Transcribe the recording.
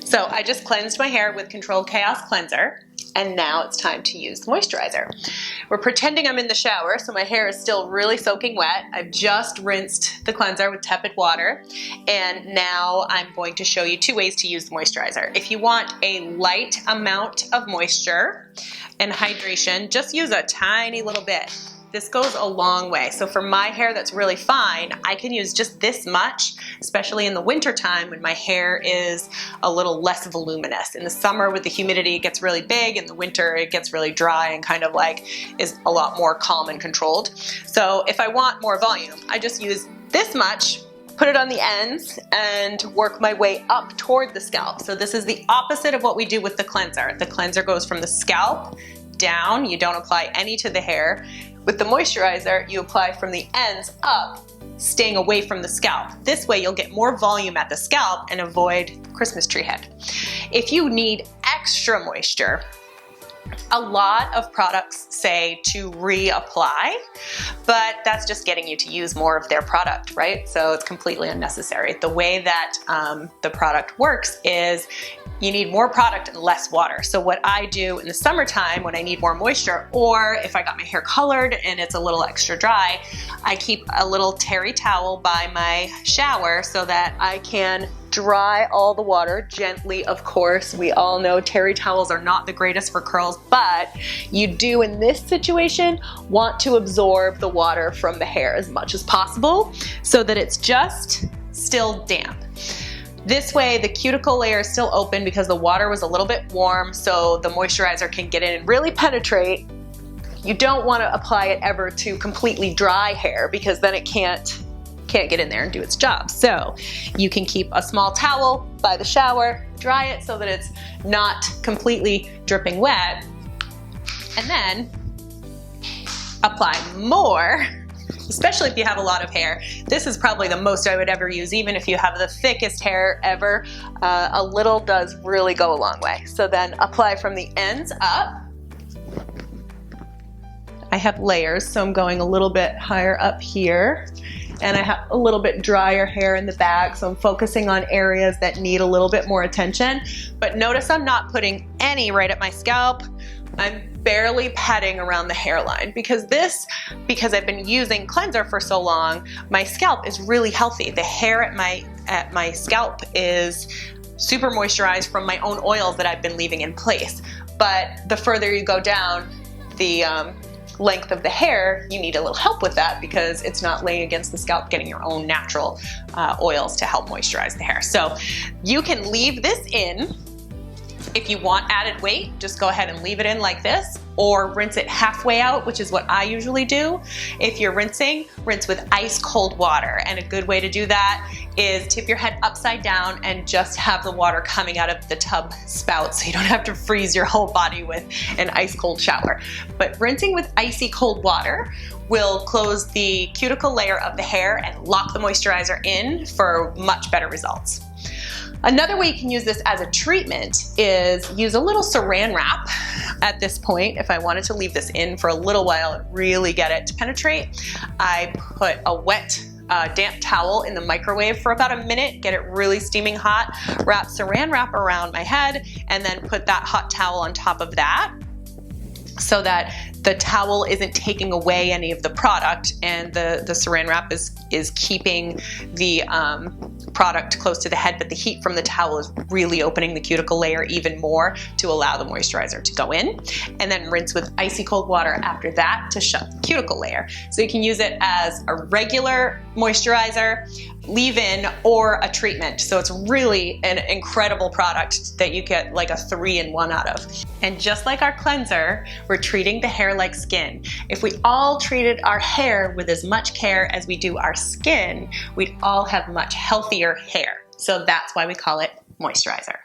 So I just cleansed my hair with Controlled Chaos Cleanser, and now it's time to use the moisturizer. We're pretending I'm in the shower, so my hair is still really soaking wet. I've just rinsed the cleanser with tepid water, and now I'm going to show you 2 ways to use the moisturizer. If you want a light amount of moisture and hydration, just use a tiny little bit. This goes a long way. So for my hair that's really fine, I can use just this much, especially in the winter time when my hair is a little less voluminous. In the summer with the humidity, it gets really big. In the winter, it gets really dry and kind of like is a lot more calm and controlled. So if I want more volume, I just use this much, put it on the ends, and work my way up toward the scalp. So this is the opposite of what we do with the cleanser. The cleanser goes from the scalp down. You don't apply any to the hair. With the moisturizer, you apply from the ends up, staying away from the scalp. This way you'll get more volume at the scalp and avoid Christmas tree head. If you need extra moisture, a lot of products say to reapply, but that's just getting you to use more of their product, right? So it's completely unnecessary. The way that the product works is you need more product and less water. So what I do in the summertime when I need more moisture, or if I got my hair colored and it's a little extra dry, I keep a little terry towel by my shower so that I can dry all the water gently. Of course, we all know terry towels are not the greatest for curls, but you do in this situation want to absorb the water from the hair as much as possible so that it's just still damp. This way the cuticle layer is still open because the water was a little bit warm, so the moisturizer can get in and really penetrate. You don't want to apply it ever to completely dry hair because then it can't get in there and do its job. So you can keep a small towel by the shower, dry it so that it's not completely dripping wet, and then apply more. Especially if you have a lot of hair. This is probably the most I would ever use, even if you have the thickest hair ever. A little does really go a long way. So then apply from the ends up. I have layers, so I'm going a little bit higher up here. And I have a little bit drier hair in the back, so I'm focusing on areas that need a little bit more attention. But notice I'm not putting any right at my scalp. I'm barely patting around the hairline because I've been using cleanser for so long, my scalp is really healthy. The hair at my scalp is super moisturized from my own oils that I've been leaving in place. But the further you go down the length of the hair, you need a little help with that because it's not laying against the scalp getting your own natural oils to help moisturize the hair. So you can leave this in. If you want added weight, just go ahead and leave it in like this, or rinse it halfway out, which is what I usually do. If you're rinsing, rinse with ice cold water. And a good way to do that is tip your head upside down and just have the water coming out of the tub spout so you don't have to freeze your whole body with an ice cold shower. But rinsing with icy cold water will close the cuticle layer of the hair and lock the moisturizer in for much better results. Another way you can use this as a treatment is use a little saran wrap at this point. If I wanted to leave this in for a little while and really get it to penetrate, I put a wet damp towel in the microwave for about a minute, get it really steaming hot, wrap saran wrap around my head, and then put that hot towel on top of that so that the towel isn't taking away any of the product, and the saran wrap is keeping the product close to the head, but the heat from the towel is really opening the cuticle layer even more to allow the moisturizer to go in. And then rinse with icy cold water after that to shut the cuticle layer. So you can use it as a regular moisturizer, leave-in, or a treatment. So it's really an incredible product that you get like a 3-in-1 out of. And just like our cleanser, we're treating the hair like skin. If we all treated our hair with as much care as we do our skin, we'd all have much healthier hair. So that's why we call it moisturizer.